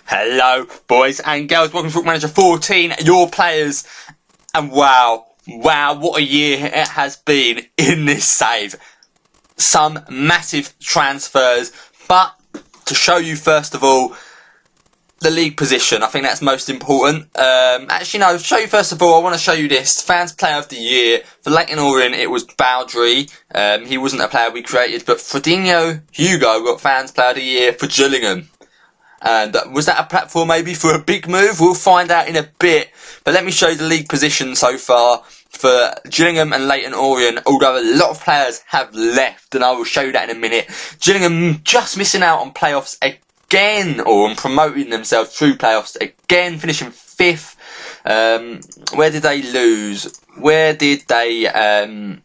Hello, boys and girls. Welcome to Football Manager 14, your players. And wow, what a year it has been in this save. Some massive transfers, but to show you first of all the league position, I think that's most important. Actually, no, show you first of all, I want to show you this. Fans Player of the Year. For Leyton Orient, it was Bowdry. He wasn't a player we created, but Fredinho Hugo got Fans Player of the Year for Gillingham. And was that a platform maybe for a big move? We'll find out in a bit. But let me show you the league position so far for Gillingham and Leyton Orient, although a lot of players have left, and I will show you that in a minute. Gillingham just missing out on playoffs again, or on promoting themselves through playoffs again, finishing 5th. Where did they lose? Where did they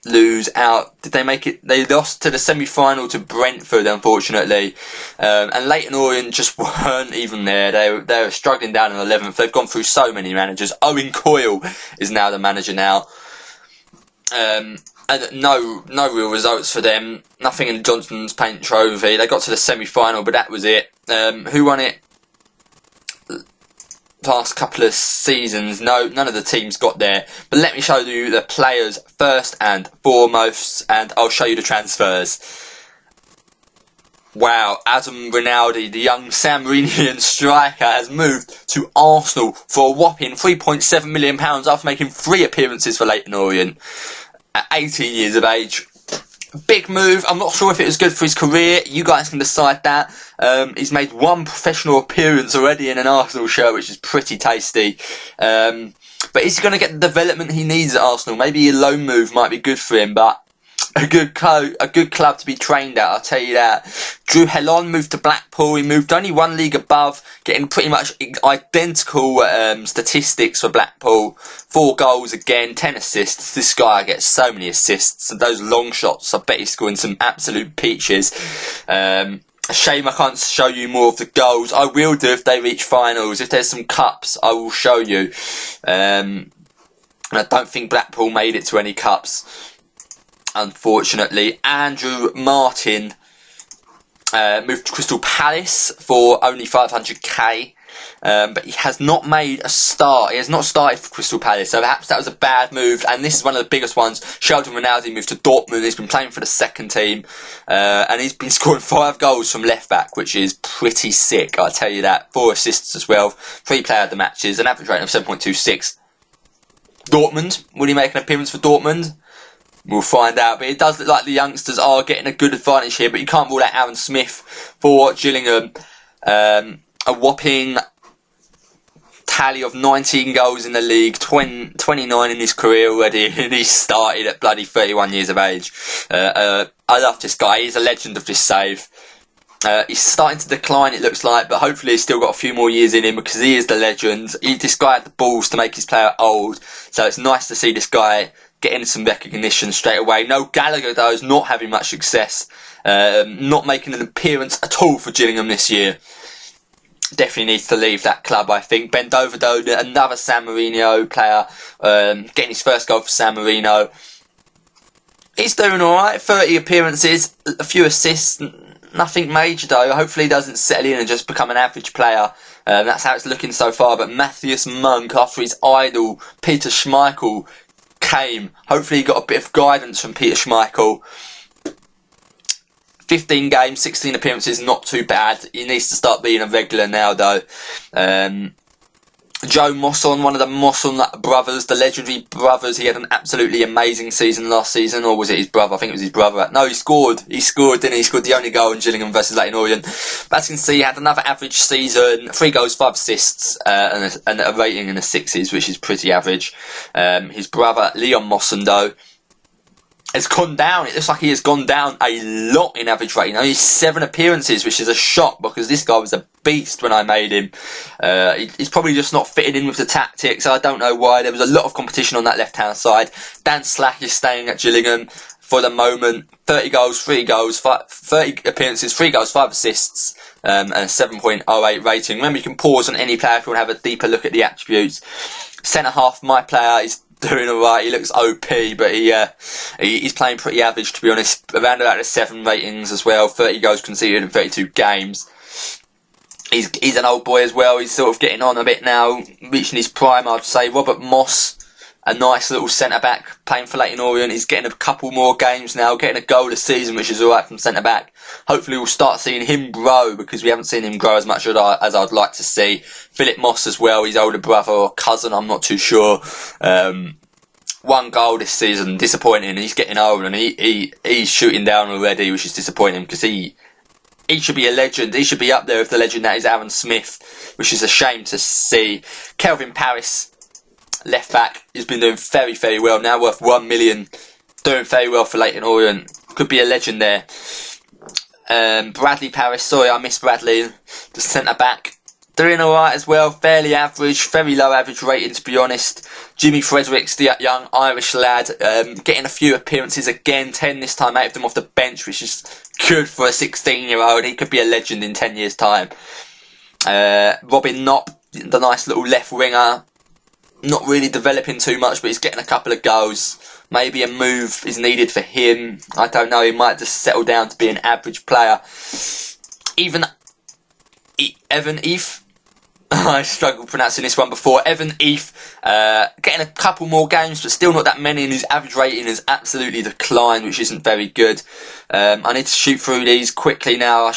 lose out? Did they make it? They lost to the semi-final to Brentford, unfortunately. And Leyton Orient just weren't even there. They were struggling down in 11th. They've gone through so many managers. Owen Coyle is now the manager now. And no real results for them. Nothing in the Johnson's Paint Trophy. They got to the semi-final, but that was it. Who won it? Past couple of seasons, no, none of the teams got there. But let me show you the players first and foremost, and I'll show you the transfers. Wow, Adam Rinaldi, the young San Marinian striker, has moved to Arsenal for a whopping £3.7 million after making 3 appearances for Leyton Orient at 18 years of age. Big move. I'm not sure if it was good for his career. You guys can decide that. He's made 1 professional appearance already in an Arsenal shirt, which is pretty tasty. But is he going to get the development he needs at Arsenal? Maybe a loan move might be good for him, but a good club to be trained at, I'll tell you that. Drew Hellon moved to Blackpool. He moved only 1 league above, getting pretty much identical statistics for Blackpool. 4 goals again, 10 assists. This guy gets so many assists, and those long shots, I bet he's scoring some absolute peaches. A shame I can't show you more of the goals. I will do if they reach finals. If there's some cups, I will show you. And I don't think Blackpool made it to any cups, unfortunately. Andrew Martin moved to Crystal Palace for only 500k. But he has not made a start. He has not started for Crystal Palace, so perhaps that was a bad move. And this is one of the biggest ones. Sheldon Ronaldo moved to Dortmund. He's been playing for the second team, and he's been scoring 5 goals from left back, which is pretty sick, I'll tell you that. 4 assists as well. 3 player of the matches, an average rating of 7.26. Dortmund, will he make an appearance for Dortmund? We'll find out, but it does look like the youngsters are getting a good advantage here, but you can't rule out Aaron Smith for Gillingham. A whopping tally of 19 goals in the league, 29 in his career already, and he started at bloody 31 years of age. I love this guy. He's a legend of this save. He's starting to decline, it looks like, but hopefully he's still got a few more years in him, because he is the legend. This guy had the balls to make his player old, so it's nice to see this guy getting some recognition straight away. No Gallagher, though, is not having much success, not making an appearance at all for Gillingham this year. Definitely needs to leave that club, I think. Ben Dover, though, another San Marino player, getting his first goal for San Marino. He's doing alright, 30 appearances, a few assists, nothing major though. Hopefully he doesn't settle in and just become an average player. That's how it's looking so far. But Matthias Monk, after his idol Peter Schmeichel came, hopefully he got a bit of guidance from Peter Schmeichel. 15 games, 16 appearances, not too bad. He needs to start being a regular now, though. Joe Mosson, one of the Mosson brothers, the legendary brothers. He had an absolutely amazing season last season, or was it his brother? I think it was his brother. No, he scored, didn't he? He scored the only goal in Gillingham versus Leyton Orient. But as you can see, he had another average season, 3 goals, 5 assists, and a rating in the 6s, which is pretty average. His brother, Leon Mosson, though, has gone down. It looks like he has gone down a lot in average rating. Only 7 appearances, which is a shock, because this guy was a beast when I made him. He's probably just not fitted in with the tactics. I don't know why. There was a lot of competition on that left-hand side. Dan Slack is staying at Gillingham for the moment. 30 goals, 30 appearances, 3 goals, 5 assists, and a 7.08 rating. Remember, you can pause on any player if you want to have a deeper look at the attributes. Centre-half, my player is doing alright. He looks OP, but he's playing pretty average, to be honest. Around about the 7 ratings as well. 30 goals conceded in 32 games. He's an old boy as well. He's sort of getting on a bit now, reaching his prime, I'd say. Robert Moss, a nice little centre-back playing for Leyton Orient. He's getting a couple more games now, getting a goal this season, which is alright from centre-back. Hopefully we'll start seeing him grow, because we haven't seen him grow as much as I'd like to see. Philip Moss as well, his older brother or cousin, I'm not too sure. 1 goal this season, disappointing. He's getting old and he's shooting down already, which is disappointing, because he should be a legend. He should be up there with the legend that is Aaron Smith, which is a shame to see. Kelvin Paris, left back, he's been doing very, very well. Now worth 1 million, doing very well for Leyton Orient. Could be a legend there. Bradley Paris, sorry I missed Bradley, the centre back, doing alright as well. Fairly average, very low average rating to be honest. Jimmy Fredericks, the young Irish lad, getting a few appearances again, 10 this time, 8 of them off the bench, which is good for a 16-year-old. He could be a legend in 10 years' time. Robin Knopp, the nice little left winger, not really developing too much, but he's getting a couple of goals. Maybe a move is needed for him. I don't know, he might just settle down to be an average player. Even Evan Efe, I struggled pronouncing this one before. Evan Efe, getting a couple more games, but still not that many, and his average rating has absolutely declined, which isn't very good. I need to shoot through these quickly now.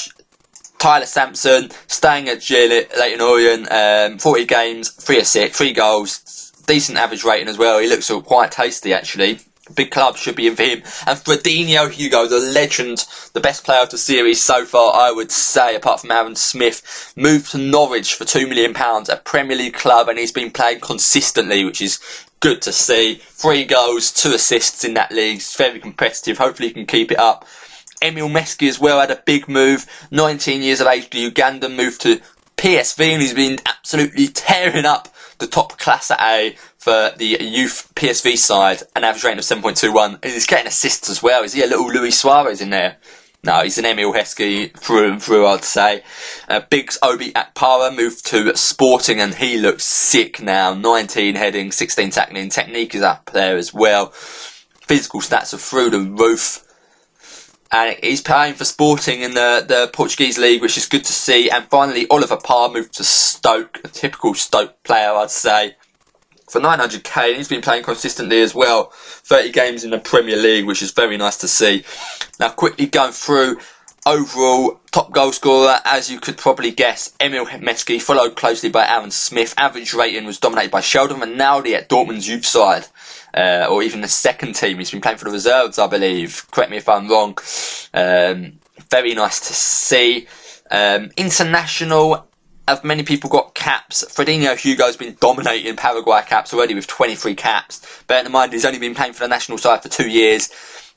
Tyler Sampson, staying at Leyton Orient, 40 games, 3 assists, 3 goals, decent average rating as well. He looks quite tasty actually. Big club should be in for him. And Fredinho Hugo, the legend, the best player of the series so far, I would say, apart from Aaron Smith, moved to Norwich for £2 million, a Premier League club, and he's been playing consistently, which is good to see. 3 goals, 2 assists in that league. It's very competitive. Hopefully he can keep it up. Emil Meski as well had a big move. 19 years of age, the Ugandan, moved to PSV, and he's been absolutely tearing up the top class at A for the youth PSV side, an average rating of 7.21. And he's getting assists as well. Is he a little Luis Suarez in there? No, he's an Emil Heskey through and through, I'd say. Biggs Obi Akpara moved to Sporting, and he looks sick now. 19 heading, 16 tackling. Technique is up there as well. Physical stats are through the roof. And he's playing for Sporting in the Portuguese league, which is good to see. And finally, Oliver Parr moved to Stoke, a typical Stoke player, I'd say, for 900k. And he's been playing consistently as well. 30 games in the Premier League, which is very nice to see. Now, quickly going through overall top goal scorer, as you could probably guess, Emil Meski, followed closely by Aaron Smith. Average rating was dominated by Sheldon Rinaldi at Dortmund's youth side. Or even the second team. He's been playing for the reserves, I believe. Correct me if I'm wrong. Very nice to see. International, as many people got caps. Fredinho Hugo's been dominating Paraguay caps already with 23 caps. Bear in mind, he's only been playing for the national side for 2 years.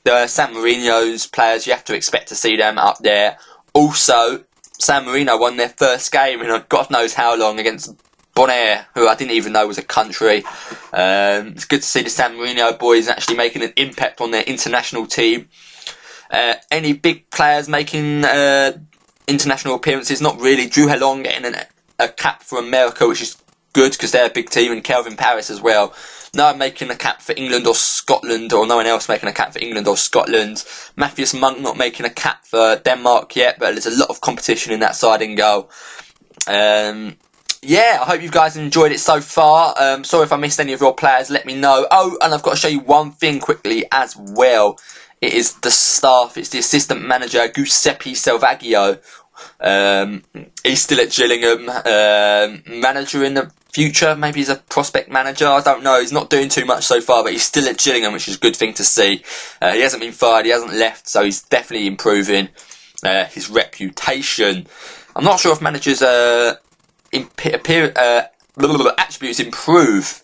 The San Marino's players, you have to expect to see them up there. Also, San Marino won their first game in God knows how long against Bonaire, who I didn't even know was a country. It's good to see the San Marino boys actually making an impact on their international team. Any big players making international appearances? Not really. Drew Helong getting a cap for America, which is good because they're a big team, and Kelvin Paris as well. No one making a cap for England or Scotland, or no one else making a cap for England or Scotland. Matthias Monk not making a cap for Denmark yet, but there's a lot of competition in that side and goal. Yeah, I hope you guys enjoyed it so far. Sorry if I missed any of your players, let me know. Oh, and I've got to show you one thing quickly as well. It is the staff. It's the assistant manager, Giuseppe Salvaggio. He's still at Gillingham. Manager in the future, maybe he's a prospect manager, I don't know. He's not doing too much so far, but he's still at Gillingham, which is a good thing to see. He hasn't been fired, he hasn't left, so he's definitely improving his reputation. I'm not sure if managers' attributes improve.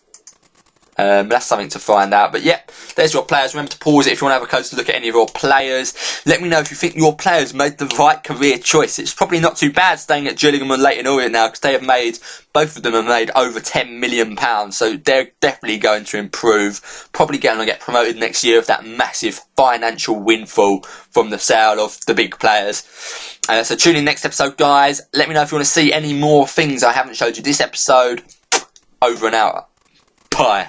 That's something to find out. But yeah, there's your players. Remember to pause it if you want to have a closer look at any of your players. Let me know if you think your players made the right career choice. It's probably not too bad staying at Gillingham and Leyton Orient now, because both of them have made over £10 million. So they're definitely going to improve. Probably going to get promoted next year with that massive financial windfall from the sale of the big players. So tune in next episode, guys. Let me know if you want to see any more things I haven't showed you this episode. Over and out. Bye.